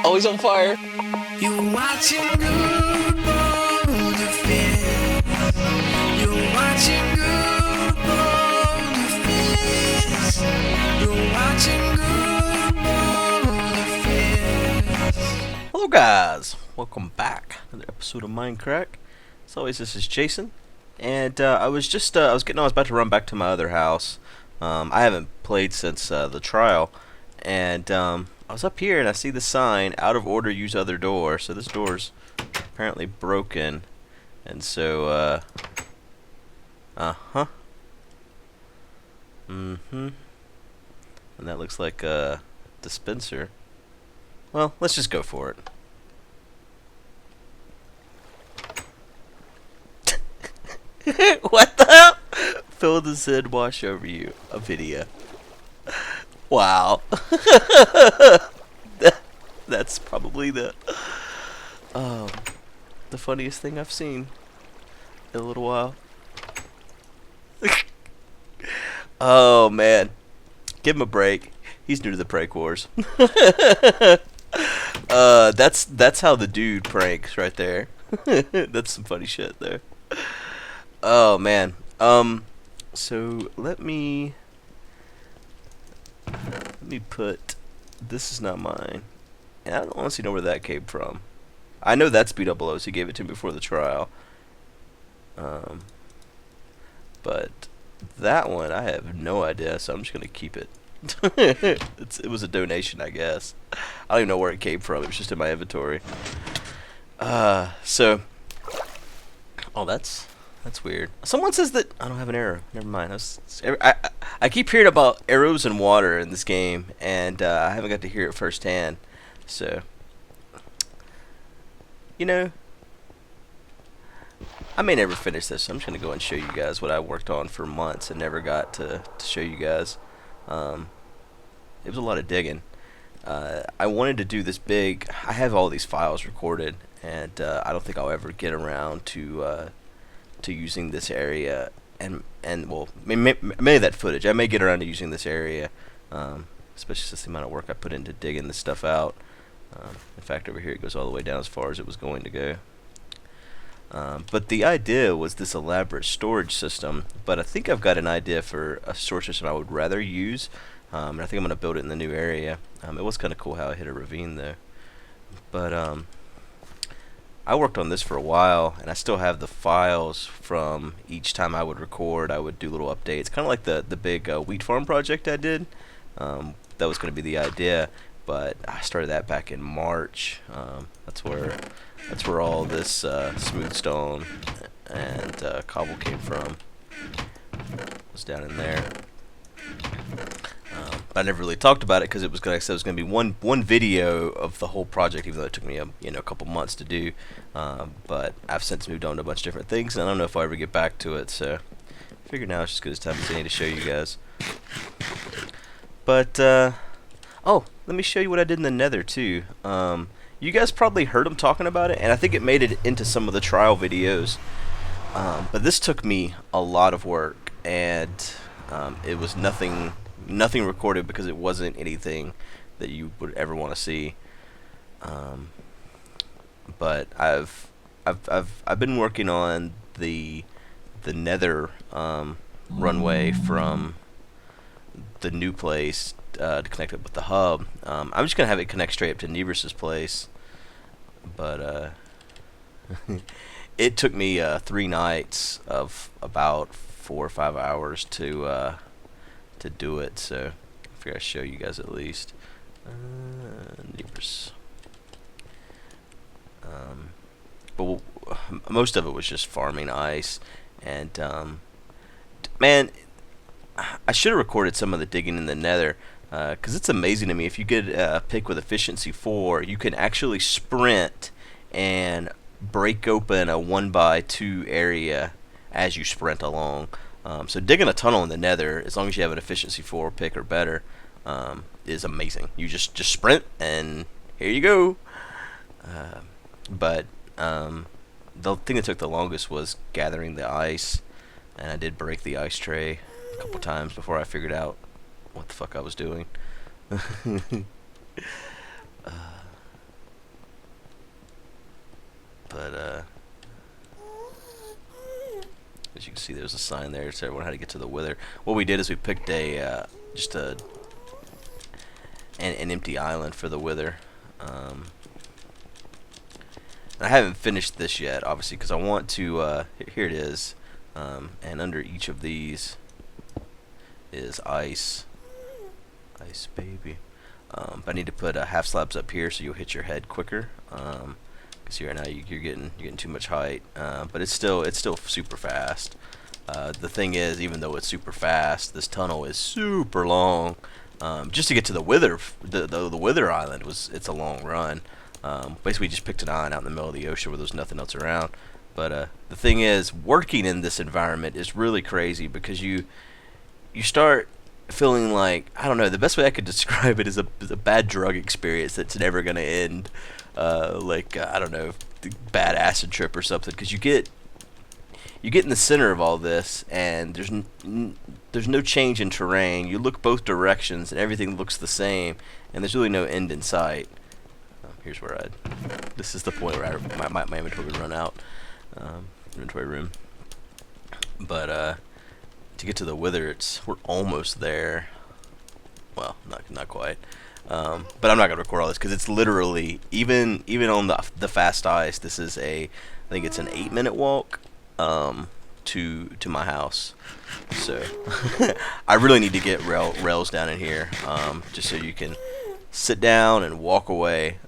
Always on fire. You're watching GuudeBoulderfist. You're watching GuudeBoulderfist. You're watching GuudeBoulderfist. Hello guys, welcome back to another episode of MindCrack. As always, this is Jason, and I was about to run back to my other house. I haven't played since the trial, and I was up here and I see the sign, out of order, use other door. So this door's apparently broken, and so and that looks like a dispenser. Well, let's just go for it. What the hell? Fill the Zen wash over you. A video. Wow. That's probably the funniest thing I've seen in a little while. Oh man. Give him a break. He's new to the prank wars. That's how the dude pranks right there. That's some funny shit there. Oh man. So let me put. This is not mine, and I don't honestly know where that came from. I know that's B00. He gave it to me before the trial. But that one I have no idea, so I'm just gonna keep it. It was a donation, I guess. I don't even know where it came from. It was just in my inventory. So. Oh, that's weird. Someone says that I don't have an arrow. Never mind. I keep hearing about arrows and water in this game, and I haven't got to hear it firsthand. So, you know, I may never finish this. So I'm just gonna go and show you guys what I worked on for months and never got to show you guys. It was a lot of digging. I wanted to do this big. I have all these files recorded, and I don't think I'll ever get around to using this area, and well, maybe that footage. I may get around to using this area, especially since the amount of work I put into digging this stuff out. In fact, over here it goes all the way down as far as it was going to go. But the idea was this elaborate storage system, but I think I've got an idea for a storage system I would rather use, and I think I'm going to build it in the new area. It was kind of cool how I hit a ravine though, but I worked on this for a while, and I still have the files from each time I would record. I would do little updates, kind of like the big wheat farm project I did. That was going to be the idea, but I started that back in March. That's where all this smooth stone and cobble came from. It was down in there. I never really talked about it because it was going to be one video of the whole project, even though it took me a couple months to do. But I've since moved on to a bunch of different things, and I don't know if I'll ever get back to it. So I figure now it's just as good as time as any to show you guys. But oh, let me show you what I did in the Nether too. You guys probably heard them talking about it, and I think it made it into some of the trial videos. But this took me a lot of work, and it was nothing recorded because it wasn't anything that you would ever want to see. But I've been working on the Nether runway from the new place to connect it with the hub. I'm just gonna have it connect straight up to Nevers's place, but it took me 3 nights of about 4 or 5 hours to do it. So I figure I'd show you guys at least. Nevers. But most of it was just farming ice, and man, I should have recorded some of the digging in the Nether, because it's amazing to me. If you get a pick with efficiency 4, you can actually sprint and break open a 1x2 area as you sprint along. So digging a tunnel in the Nether, as long as you have an efficiency 4 pick or better, is amazing. You just sprint and here you go. But the thing that took the longest was gathering the ice, and I did break the ice tray a couple times before I figured out what the fuck I was doing. But as you can see, there's a sign there to everyone how to get to the Wither. What we did is we picked a just an empty island for the Wither. And I haven't finished this yet, obviously, because I want to. Here it is, and under each of these is ice, baby. But I need to put half slabs up here so you'll hit your head quicker. Because right now you're getting too much height, but it's still super fast. The thing is, even though it's super fast, this tunnel is super long. Just to get to the Wither, the Wither Island it's a long run. Basically, just picked an island out in the middle of the ocean where there's nothing else around. But the thing is, working in this environment is really crazy because you start feeling like, I don't know, the best way I could describe it is a bad drug experience that's never gonna end. I don't know, bad acid trip or something, because you get in the center of all this, and there's no change in terrain. You look both directions, and everything looks the same, and there's really no end in sight. Here's where this is the point where my inventory would run out, inventory room. But to get to the Wither, we're almost there. Well, not quite. But I'm not gonna record all this because it's literally even on the fast ice. This is I think it's an 8-minute walk to my house. So I really need to get rails down in here, just so you can sit down and walk away.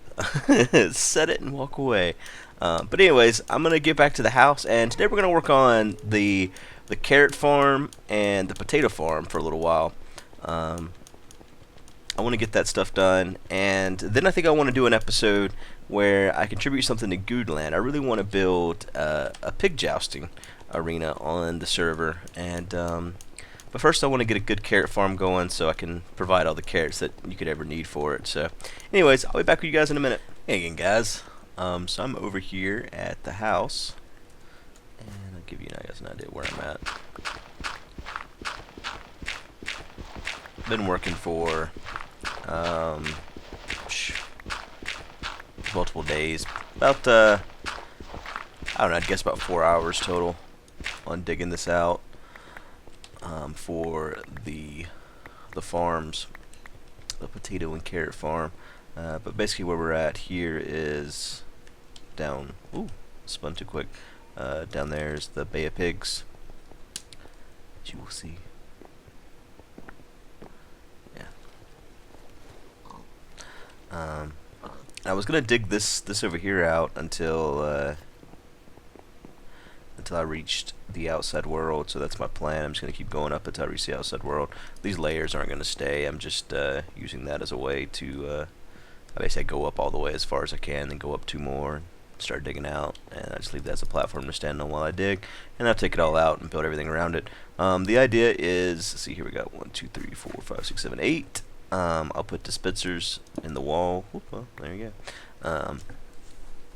Set it and walk away. But anyways, I'm gonna get back to the house, and today we're gonna work on the carrot farm and the potato farm for a little while. I want to get that stuff done, and then I think I want to do an episode where I contribute something to Guudeland. I really want to build a pig jousting arena on the server, and but first I want to get a good carrot farm going so I can provide all the carrots that you could ever need for it. So anyways, I'll be back with you guys in a minute. Hey again, guys. So I'm over here at the house, and I'll give you guys an idea where I'm at. Been working for multiple days, about I don't know, I'd guess about 4 hours total on digging this out for the farms, the potato and carrot farm. But basically where we're at here is down, spun too quick, down there is the Bay of Pigs, as you will see. I was gonna dig this over here out until I reached the outside world, so that's my plan. I'm just gonna keep going up until I reach the outside world. These layers aren't gonna stay. I'm just using that as a way to I basically go up all the way as far as I can, then go up 2 more, and start digging out, and I just leave that as a platform to stand on while I dig, and I'll take it all out and build everything around it. The idea is, let's see, here we got 1, 2, 3, 4, 5, 6, 7, 8. I'll put dispensers in the wall. Well, there you go.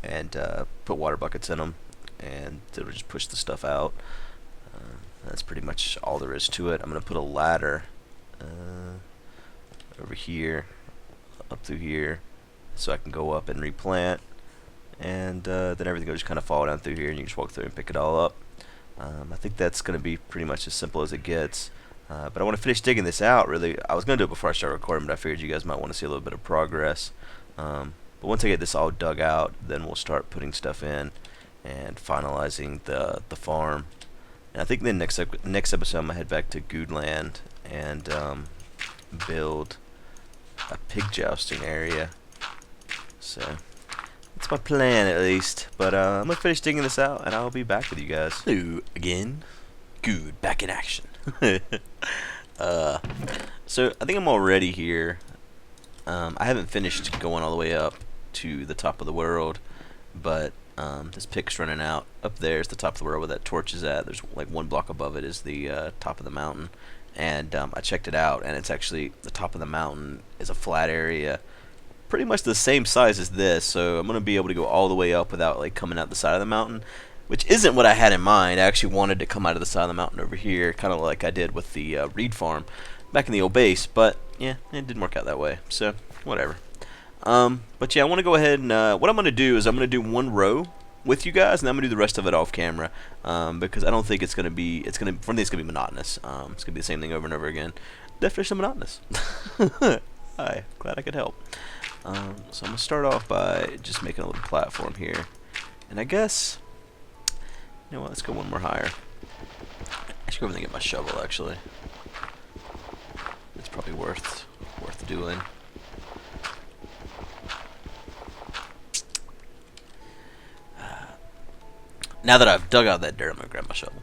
And put water buckets in them, and it'll just push the stuff out. That's pretty much all there is to it. I'm gonna put a ladder over here, up through here, so I can go up and replant. And then everything will just kind of fall down through here, and you can just walk through and pick it all up. I think that's gonna be pretty much as simple as it gets. But I want to finish digging this out, really. I was going to do it before I start recording, but I figured you guys might want to see a little bit of progress. But once I get this all dug out, then we'll start putting stuff in and finalizing the farm. And I think the next episode I'm going to head back to Guudeland and build a pig jousting area. So that's my plan, at least. But I'm going to finish digging this out, and I'll be back with you guys. Hello again. Guude, back in action. So I think I'm already here. I haven't finished going all the way up to the top of the world, but this pic's running out. Up there is the top of the world where that torch is at. There's like 1 block above it is the top of the mountain, and I checked it out, and it's actually, the top of the mountain is a flat area pretty much the same size as this, so I'm gonna be able to go all the way up without like coming out the side of the mountain, which isn't what I had in mind. I actually wanted to come out of the side of the mountain over here, kind of like I did with the reed farm back in the old base, but yeah, it didn't work out that way, so whatever. But yeah, I want to go ahead and what I'm going to do is I'm going to do 1 row with you guys, and I'm gonna do the rest of it off camera, because I don't think it's gonna be. For me, it's gonna be monotonous. It's gonna be the same thing over and over again. Definition of monotonous. Hi, glad I could help. So I'm gonna start off by just making a little platform here, and I guess, you know what? Let's go one more higher. I should go over and get my shovel. Actually, it's probably worth doing. Now that I've dug out that dirt, I'm gonna grab my shovel.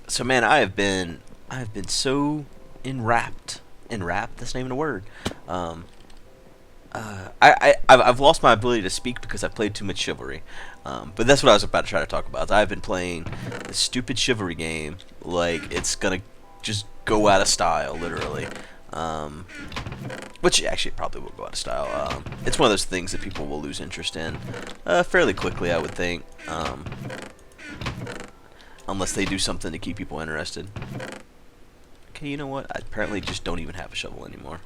So man, I've been so enwrapped. That's not even a word. I've lost my ability to speak because I've played too much Chivalry. But that's what I was about to try to talk about. I've been playing this stupid Chivalry game like it's gonna just go out of style, literally. Which actually probably will go out of style. It's one of those things that people will lose interest in fairly quickly, I would think. Unless they do something to keep people interested. Okay, you know what? I apparently just don't even have a shovel anymore.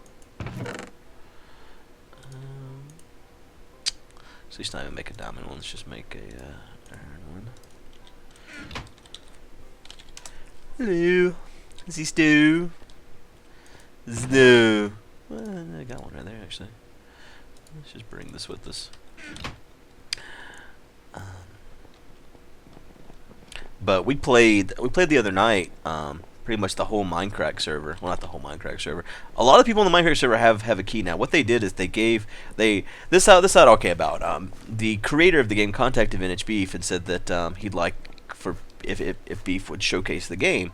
So let's not even make a diamond one. Let's just make a iron one. Hello, is he Stu? Snow. Well, I got one right there actually. Let's just bring this with us. But we played the other night. Pretty much the whole MindCrack server. Well, not the whole MindCrack server. A lot of people on the MindCrack server have a key now. What they did is this how it all came about. The creator of the game contacted Vintage Beef and said that he'd like for if Beef would showcase the game,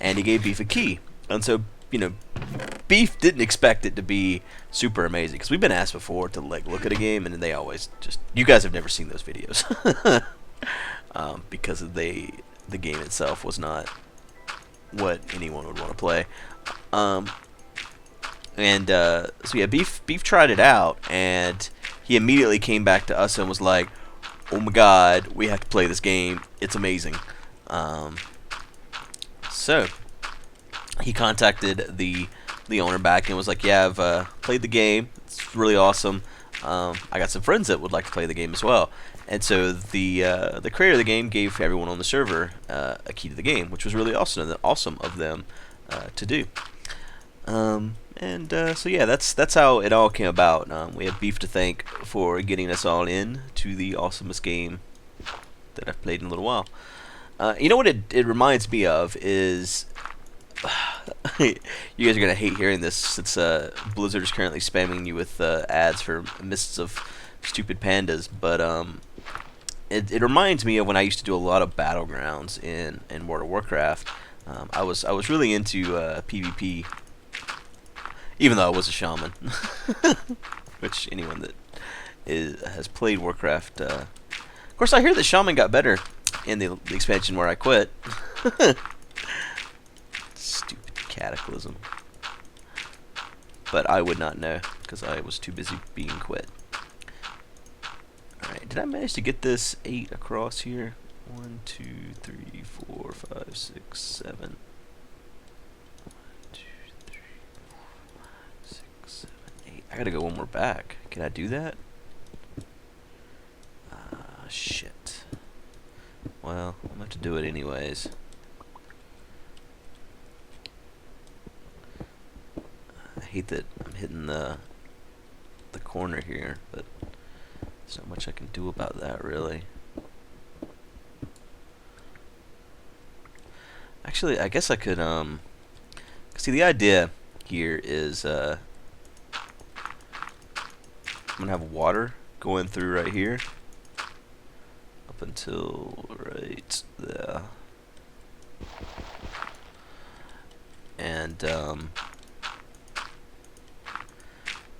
and he gave Beef a key. And so, you know, Beef didn't expect it to be super amazing, because we've been asked before to like look at a game, and they always just, you guys have never seen those videos. Because the game itself was not what anyone would want to play. So yeah, Beef tried it out, and he immediately came back to us and was like, "Oh my God, we have to play this game. It's amazing." So he contacted the owner back and was like, "Yeah, I've played the game. It's really awesome. I got some friends that would like to play the game as well." And so the creator of the game gave everyone on the server a key to the game, which was really awesome of them to do. So yeah, that's how it all came about. We have Beef to thank for getting us all in to the awesomest game that I've played in a little while. You know what it reminds me of is, you guys are gonna hate hearing this, since Blizzard is currently spamming you with ads for mists of stupid pandas, but it reminds me of when I used to do a lot of battlegrounds in World of Warcraft. I was really into PvP, even though I was a shaman. Which anyone that has played Warcraft, of course, I hear that shaman got better in the expansion where I quit. Stupid cataclysm. But I would not know, because I was too busy being quit. Alright, did I manage to get this 8 across here? 1, 2, 3, 4, 5, 6, 7. 1, 2, 3, 4, 5, 6, 7, 8. I gotta go one more back. Can I do that? Shit. Well, I'm gonna have to do it anyways. I hate that I'm hitting the corner here, but there's not much I can do about that, really. Actually, I guess I could, see, the idea here is, I'm gonna have water going through right here, up until right there. And,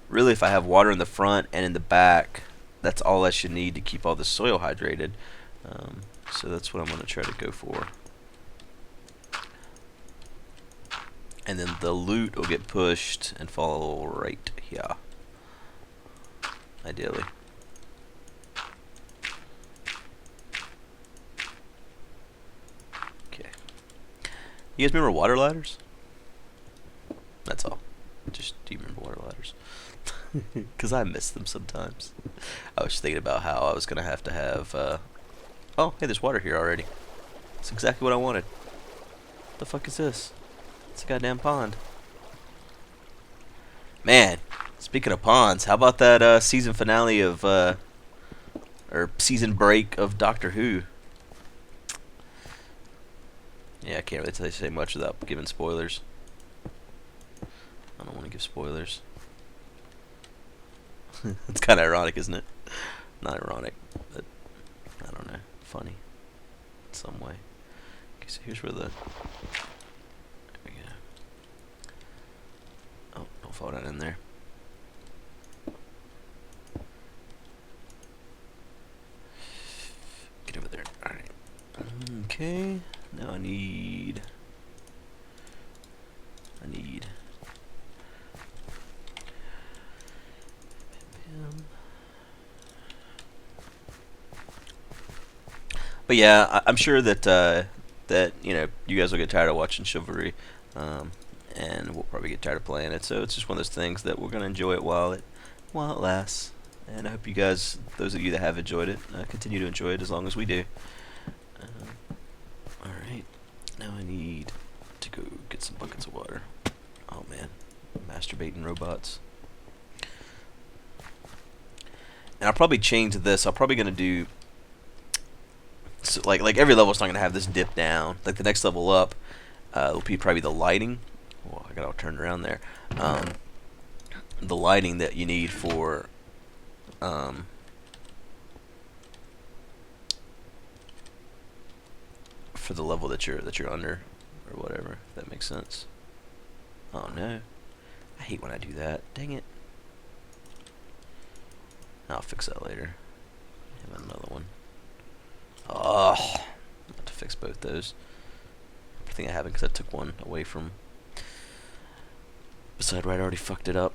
really, if I have water in the front and in the back, that's all I should need to keep all the soil hydrated. So that's what I'm going to try to go for. And then the loot will get pushed and fall right here, ideally. Okay. You guys remember water ladders? That's all. Just, do you remember water ladders? Because I miss them sometimes. I was thinking about how I was gonna have to have. Oh, hey, there's water here already. That's exactly what I wanted. What the fuck is this? It's a goddamn pond. Man, speaking of ponds, how about that season finale of or season break of Doctor Who? Yeah, I can't really say much without giving spoilers. I don't want to give spoilers. It's kind of ironic, isn't it? Not ironic, but I don't know, funny in some way. Okay, so here's where the. There we go. Oh, don't fall down in there. Get over there. All right. Okay. Now I need. But yeah, I'm sure that that you guys will get tired of watching Chivalry, and we'll probably get tired of playing it. So it's just one of those things that we're gonna enjoy it while it lasts. And I hope you guys, those of you that have enjoyed it, continue to enjoy it as long as we do. All right, now I need to go get some buckets of water. Oh man, masturbating robots. And I'll probably change this. I'm probably gonna do. So like every level is not gonna have this dip down. Like the next level up, will be probably the lighting. Well, I got all turned around there. The lighting that you need for the level that you're under, or whatever. If that makes sense. Oh no, I hate when I do that. Dang it. I'll fix that later. Have another one. Oh, I have to fix both those. I think I haven't because I took one away from. Besides, right, I already fucked it up.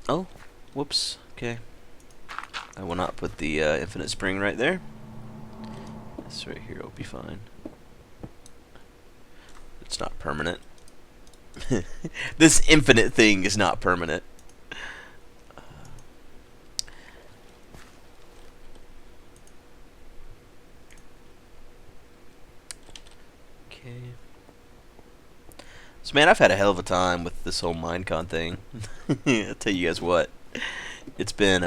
Oh, whoops. Okay. I will not put the infinite spring right there. This right here will be fine. It's not permanent. This infinite thing is not permanent. So man, I've had a hell of a time with this whole Minecon thing. I'll tell you guys what, it's been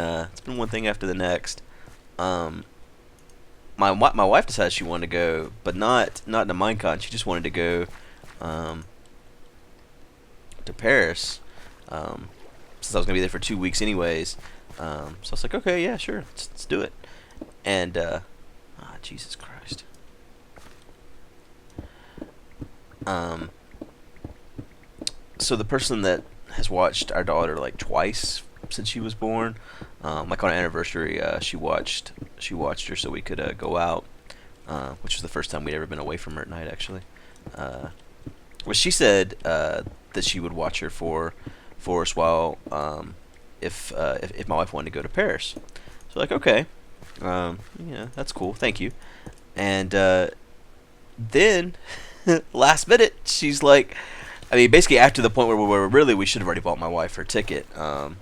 one thing after the next. My wife decided she wanted to go, but not to Minecon. She just wanted to go to Paris, since I was gonna be there for 2 weeks anyways. So I was like, okay, yeah, sure, let's do it. And Jesus Christ. So the person that has watched our daughter like twice since she was born, like on our anniversary, she watched her so we could go out, which was the first time we'd ever been away from her at night actually. Well, she said that she would watch her for us while if my wife wanted to go to Paris. So like, okay, yeah, that's cool, thank you. And then last minute she's like, I mean, basically after the point where really we should have already bought my wife her ticket, her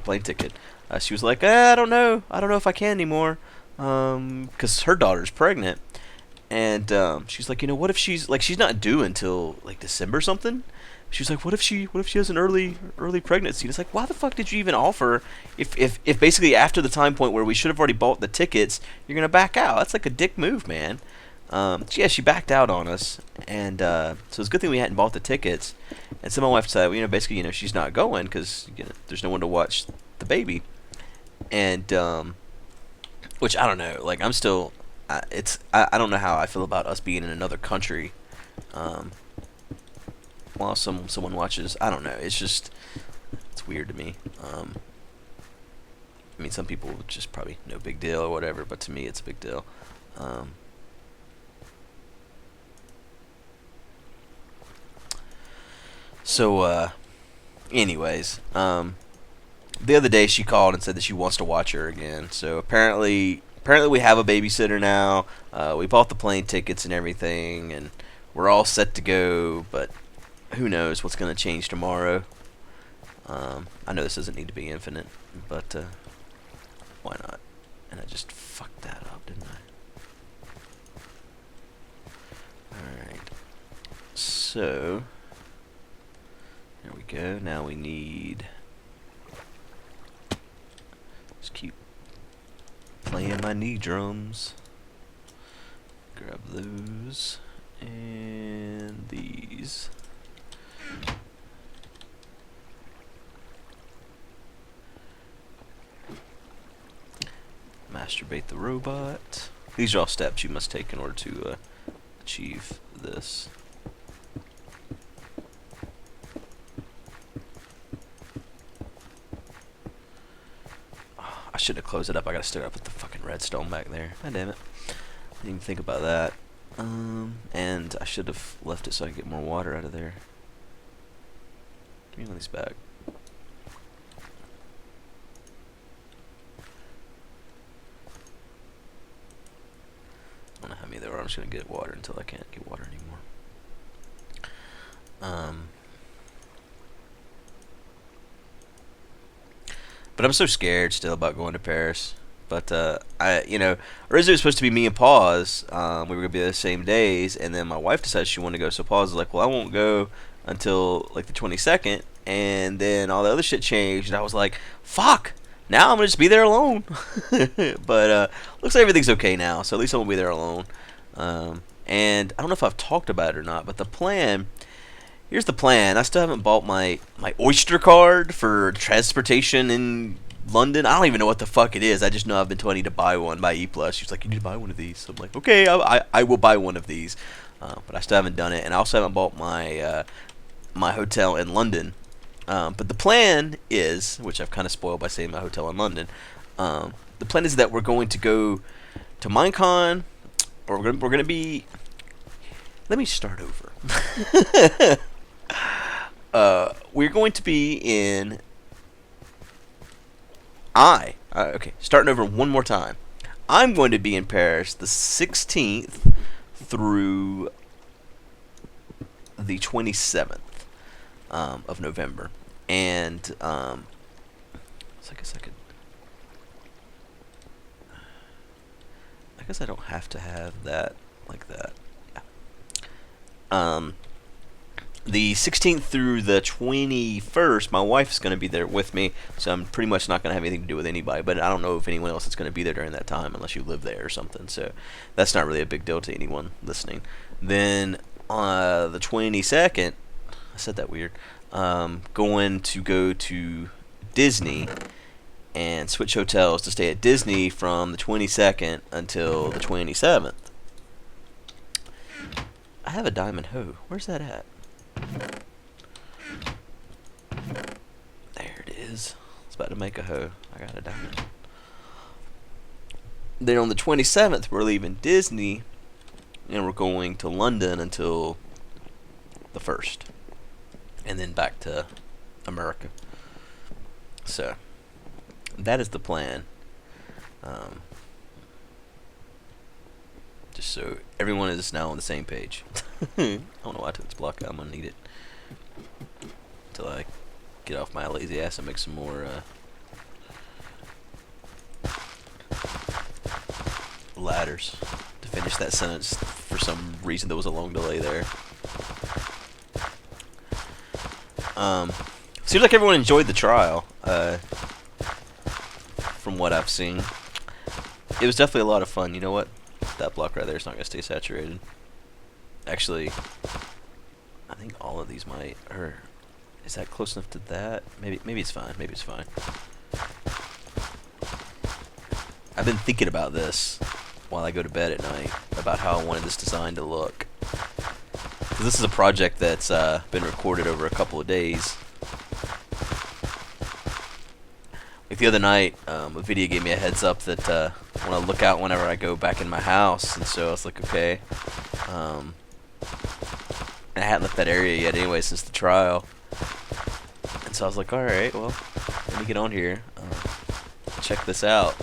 plane ticket. She was like, I don't know if I can anymore, because her daughter's pregnant, and she's like, what if she's not due until like December or something? She's like, what if she has an early pregnancy? And it's like, why the fuck did you even offer if basically after the time point where we should have already bought the tickets, you're gonna back out? That's like a dick move, man. Yeah, she backed out on us, and so it's a good thing we hadn't bought the tickets. And so my wife said, basically, she's not going because there's no one to watch the baby. And which I don't know, like I'm still, I don't know how I feel about us being in another country, while someone watches. I don't know. It's weird to me. I mean, some people just probably no big deal or whatever, but to me, it's a big deal. So, anyways, the other day she called and said that she wants to watch her again. So apparently we have a babysitter now. We bought the plane tickets and everything, and we're all set to go. But who knows what's gonna change tomorrow? I know this doesn't need to be infinite, but why not? And I just fucked that up, didn't I? Alright. So, there we go. Now we need... Just keep playing my knee drums. Grab those. And these. Masturbate the robot. These are all steps you must take in order to achieve this. Oh, I should have closed it up. I gotta still put the fucking redstone back there. God damn it. Didn't even think about that. And I should have left it so I could get more water out of there. Give me one of these back. I don't know how many there are. I'm just gonna get water until I can't get water anymore. But I'm so scared still about going to Paris. But originally it was supposed to be me and Paws. We were gonna be there the same days, and then my wife decided she wanted to go. So Paws was like, "Well, I won't go until like the 22nd." And then all the other shit changed, and I was like, "Fuck! Now I'm gonna just be there alone." But looks like everything's okay now, so at least I won't be there alone. And I don't know if I've talked about it or not, but the plan. Here's the plan. I still haven't bought my Oyster card for transportation in London. I don't even know what the fuck it is. I just know I've been told I need to buy one by E+. She's like, you need to buy one of these. So I'm like, okay, I will buy one of these. But I still haven't done it. And I also haven't bought my my hotel in London. But the plan is, which I've kind of spoiled by saying my hotel in London, the plan is that we're going to go to Minecon, or we're going to be... Let me start over. We're going to be in... okay, starting over one more time. I'm going to be in Paris the 16th through the 27th of November. And, so I guess I don't have to have that like that. Yeah. The 16th through the 21st, my wife's going to be there with me, so I'm pretty much not going to have anything to do with anybody, but I don't know if anyone else is going to be there during that time unless you live there or something, so that's not really a big deal to anyone listening. Then the 22nd, I said that weird, going to go to Disney and switch hotels to stay at Disney from the 22nd until the 27th. I have a diamond hoe. Where's that at? There it is. I was about to make a hoe. I got a diamond. Then on the 27th, we're leaving Disney, and we're going to London until the 1st. And then back to America. So, that is the plan. Just so everyone is now on the same page. I don't know why I took this block out. I'm going to need it until I get off my lazy ass and make some more ladders to finish that sentence. For some reason there was a long delay there. Seems like everyone enjoyed the trial, from what I've seen. It was definitely a lot of fun. You know what? That block right there is not going to stay saturated. Actually, I think all of these might. Or is that close enough to that? Maybe it's fine. Maybe it's fine. I've been thinking about this while I go to bed at night about how I wanted this design to look. Because this is a project that's been recorded over a couple of days. Like the other night, a video gave me a heads up that I want to look out whenever I go back in my house, and so I was like, okay. And I hadn't left that area yet anyway since the trial. And so I was like, alright, well, let me get on here, check this out.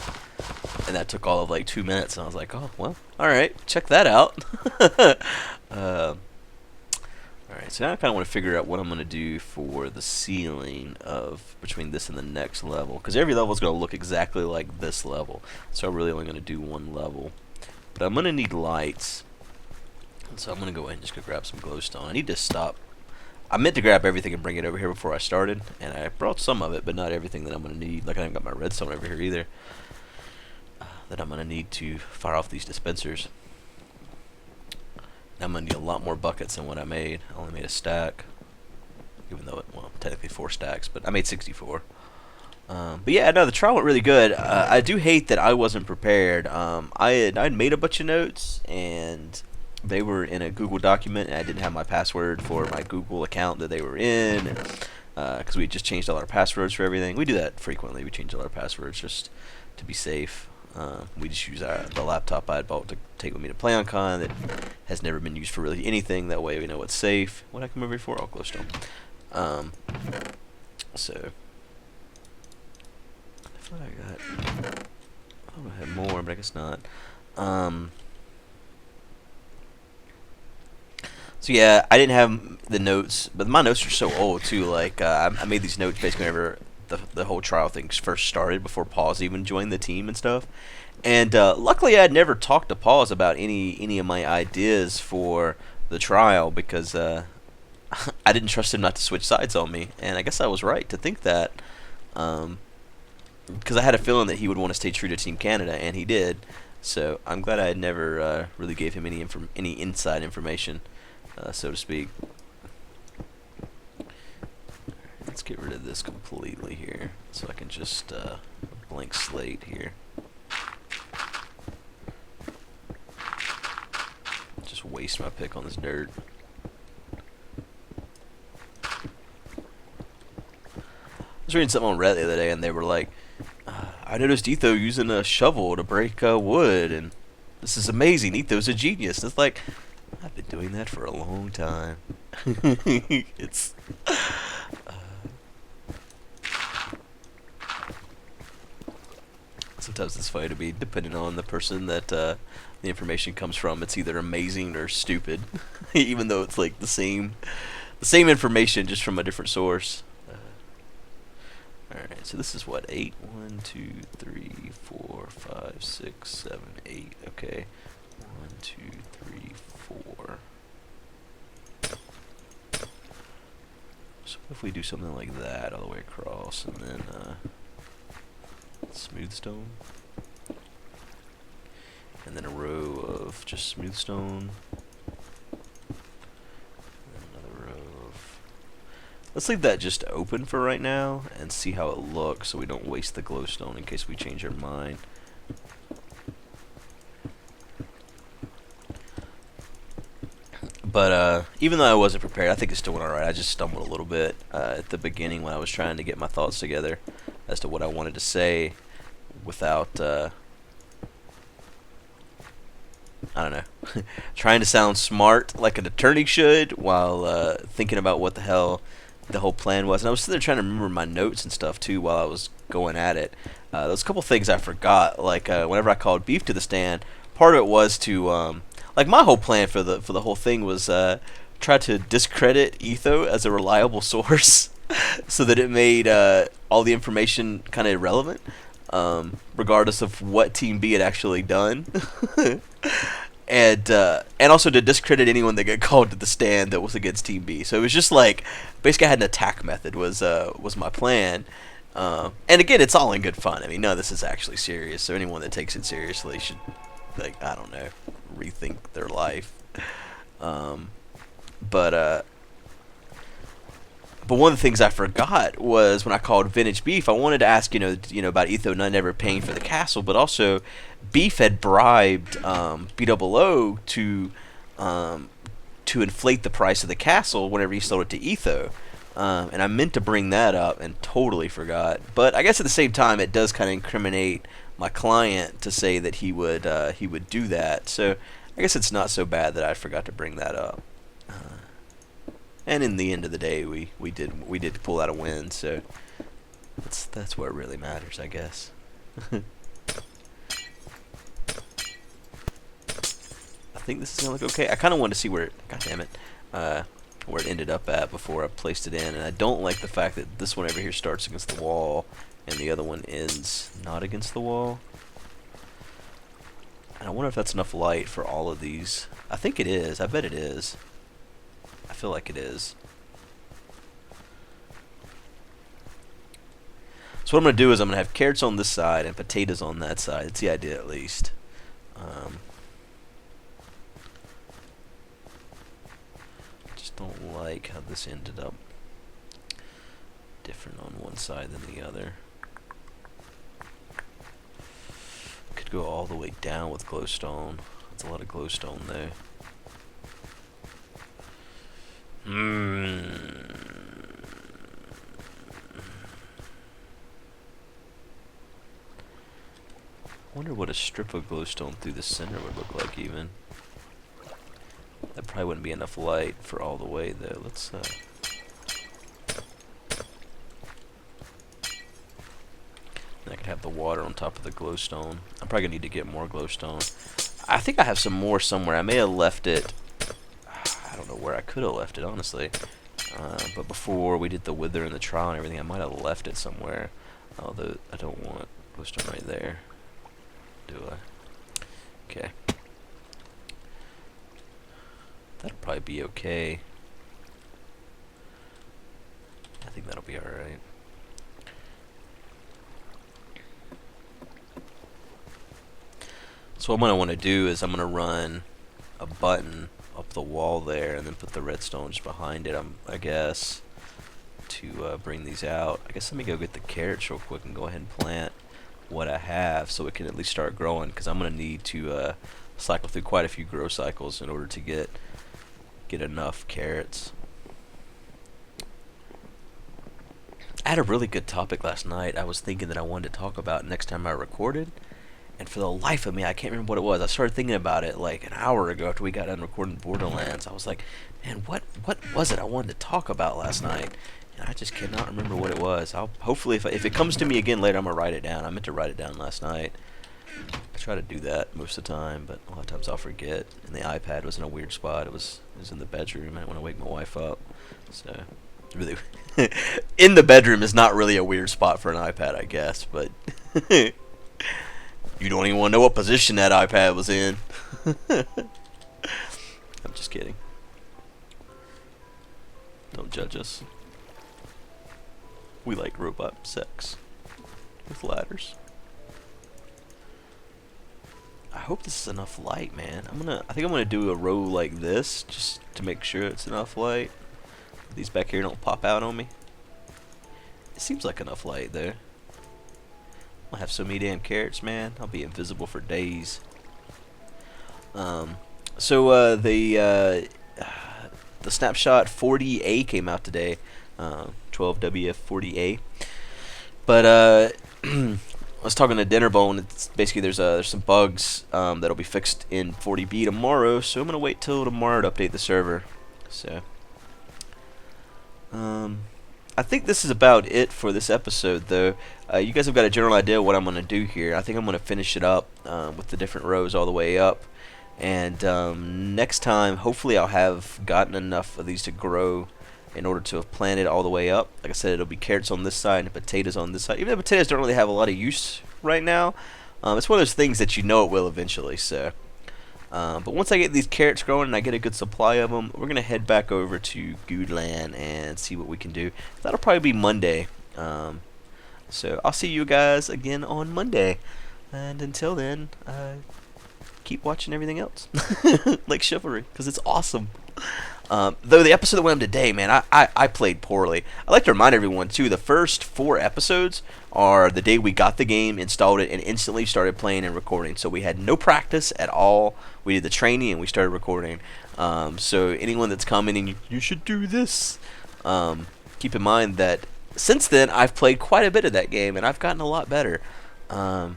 And that took all of like 2 minutes, and I was like, oh, well, alright, check that out. Alright, So now I kind of want to figure out what I'm going to do for the ceiling of between this and the next level, because every level is going to look exactly like this level. So I'm really only going to do one level, but I'm going to need lights. And so I'm going to go ahead and just go grab some glowstone. I need to stop. I meant to grab everything and bring it over here before I started, and I brought some of it, but not everything that I'm going to need. Like I haven't got my redstone over here either. That I'm going to need to fire off these dispensers. I'm going to need a lot more buckets than what I made. I only made a stack, even though well, technically 4 stacks, but I made 64. But yeah, no, the trial went really good. I do hate that I wasn't prepared. I'd made a bunch of notes, and they were in a Google document, and I didn't have my password for my Google account that they were in, because we had just changed all our passwords for everything. We do that frequently. We change all our passwords just to be safe. We just use the laptop I had bought to take with me to PlayOnCon that has never been used for really anything. That way we know what's safe. What did I come over here for? Oh, glowstone. So I feel like I thought I had more, but I guess not. So yeah, I didn't have the notes, but my notes are so old too. Like I made these notes basically whenever the whole trial thing first started, before Paws even joined the team and stuff. And luckily, I had never talked to Paws about any of my ideas for the trial, because I didn't trust him not to switch sides on me, and I guess I was right to think that, because I had a feeling that he would want to stay true to Team Canada, and he did. So I'm glad I had never really gave him any inside information, so to speak. Let's get rid of this completely here, so I can just blank slate here. Just waste my pick on this dirt. I was reading something on Reddit the other day, and they were like, I noticed Etho using a shovel to break wood, and this is amazing. Etho's a genius. It's like, I've been doing that for a long time. It's... sometimes it's funny to me, depending on the person that the information comes from. It's either amazing or stupid, even though it's like the same information, just from a different source. Alright, so this is what, 8? 1, 2, 3, 4, 5, 6, 7, 8. Okay. 1, 2, 3, 4. So if we do something like that all the way across, and then smooth stone, and then a row of just smooth stone, and another row of... Let's leave that just open for right now and see how it looks, so we don't waste the glowstone in case we change our mind. But even though I wasn't prepared, I think it still went alright. I just stumbled a little bit at the beginning when I was trying to get my thoughts together as to what I wanted to say without, I don't know, trying to sound smart like an attorney should, while thinking about what the hell the whole plan was. And I was sitting there trying to remember my notes and stuff too while I was going at it. There's a couple things I forgot, like whenever I called beef to the stand, part of it was to, like, my whole plan for the whole thing was try to discredit Etho as a reliable source, so that it made all the information kind of irrelevant, regardless of what Team B had actually done, and also to discredit anyone that got called to the stand that was against Team B. So it was just like, basically I had an attack method was my plan, and again, it's all in good fun. I mean, none of this is actually serious, so anyone that takes it seriously should, like, I don't know, rethink their life. But one of the things I forgot was when I called Vintage Beef, I wanted to ask, you know about Etho not never paying for the castle, but also Beef had bribed BOO to inflate the price of the castle whenever he sold it to Etho. And I meant to bring that up and totally forgot. But I guess at the same time, it does kind of incriminate my client to say that he would do that. So I guess it's not so bad that I forgot to bring that up. And in the end of the day, we did pull out a win. So that's what really matters, I guess. I think this is gonna look okay. I kind of wanted to see where. God damn it. I where it ended up at before I placed it in, and I don't like the fact that this one over here starts against the wall and the other one ends not against the wall. And I wonder if that's enough light for all of these. I think it is. I bet it is. I feel like it is. So what I'm going to do is I'm going to have carrots on this side and potatoes on that side. That's the idea, at least. Just don't like how this ended up different on one side than the other. Could go all the way down with glowstone. That's a lot of glowstone there. I wonder what a strip of glowstone through the center would look like even. That probably wouldn't be enough light for all the way though. Let's I could have the water on top of the glowstone. I'm probably gonna need to get more glowstone. I think I have some more somewhere. I may have left it. I don't know where I could have left it, honestly. But before we did the wither and the trial and everything, I might have left it somewhere. Although I don't want glowstone right there. Do I? Okay. That'll probably be okay. I think that'll be alright. So what I'm going to want to do is I'm going to run a button up the wall there and then put the redstone just behind it, I guess, to bring these out. I guess let me go get the carrots real quick and go ahead and plant what I have so it can at least start growing, because I'm going to need to cycle through quite a few grow cycles in order to get enough carrots. I had a really good topic last night I was thinking that I wanted to talk about next time I recorded, and for the life of me I can't remember what it was. I started thinking about it like an hour ago after we got done recording Borderlands. I was like, man, what was it I wanted to talk about last night? And I just cannot remember what it was. I'll hopefully if it comes to me again later, I'm gonna write it down. I meant to write it down last night. I try to do that most of the time, but a lot of times I'll forget. And the iPad was in a weird spot. It was in the bedroom. I didn't want to wake my wife up. So really, in the bedroom is not really a weird spot for an iPad, I guess. But you don't even want to know what position that iPad was in. I'm just kidding. Don't judge us. We like robot sex with ladders. I hope this is enough light, man. I think I'm gonna do a row like this just to make sure it's enough light. These back here don't pop out on me. It seems like enough light there. I'll have so many damn carrots, man. I'll be invisible for days. The snapshot 40A came out today. 12WF40A. But I was talking to Dinnerbone. It's basically there's some bugs that'll be fixed in 40B tomorrow. So I'm gonna wait till tomorrow to update the server. So I think this is about it for this episode, though. You guys have got a general idea of what I'm going to do here. I think I'm going to finish it up with the different rows all the way up. And next time, hopefully I'll have gotten enough of these to grow in order to have planted all the way up. Like I said, it'll be carrots on this side and potatoes on this side. Even though potatoes don't really have a lot of use right now, it's one of those things that you know it will eventually. So, but once I get these carrots growing and I get a good supply of them, we're going to head back over to Guudeland and see what we can do. That'll probably be Monday. So I'll see you guys again on Monday. And until then, keep watching everything else. Like Chivalry, because it's awesome. Though the episode that went up today, man, I played poorly. I'd like to remind everyone, too, the first 4 episodes are the day we got the game, installed it, and instantly started playing and recording. So we had no practice at all. We did the training, and we started recording. So anyone that's commenting, you should do this, keep in mind that since then, I've played quite a bit of that game, and I've gotten a lot better. Yeah.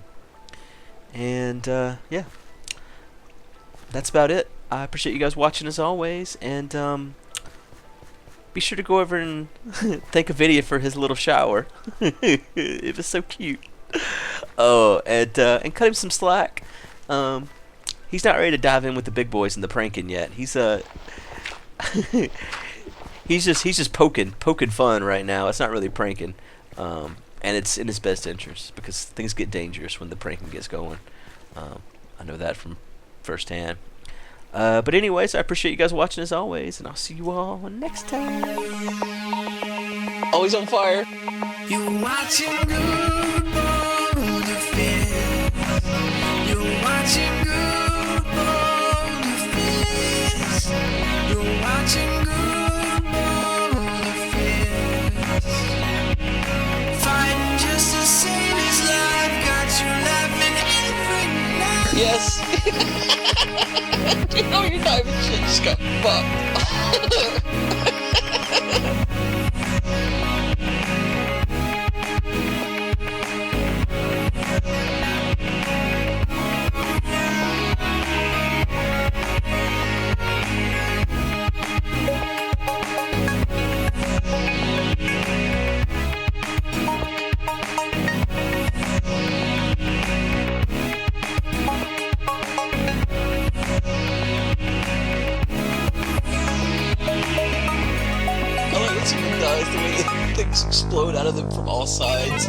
That's about it. I appreciate you guys watching as always, and be sure to go over and thank a video for his little shower. It was so cute. Oh, and cut him some slack. He's not ready to dive in with the big boys and the pranking yet. He's he's just poking fun right now. It's not really pranking, and it's in his best interest because things get dangerous when the pranking gets going. I know that from firsthand. But anyways, I appreciate you guys watching as always, and I'll see you all next time. Always on fire. You watching GuudeBoulderfist. You watching GuudeBoulderfist. You watching GuudeBoulderfist. Fighting just to save his life. Got you laughing every night. Yes. You know your diamond shit just got fucked. When someone dies, the way things explode out of them from all sides.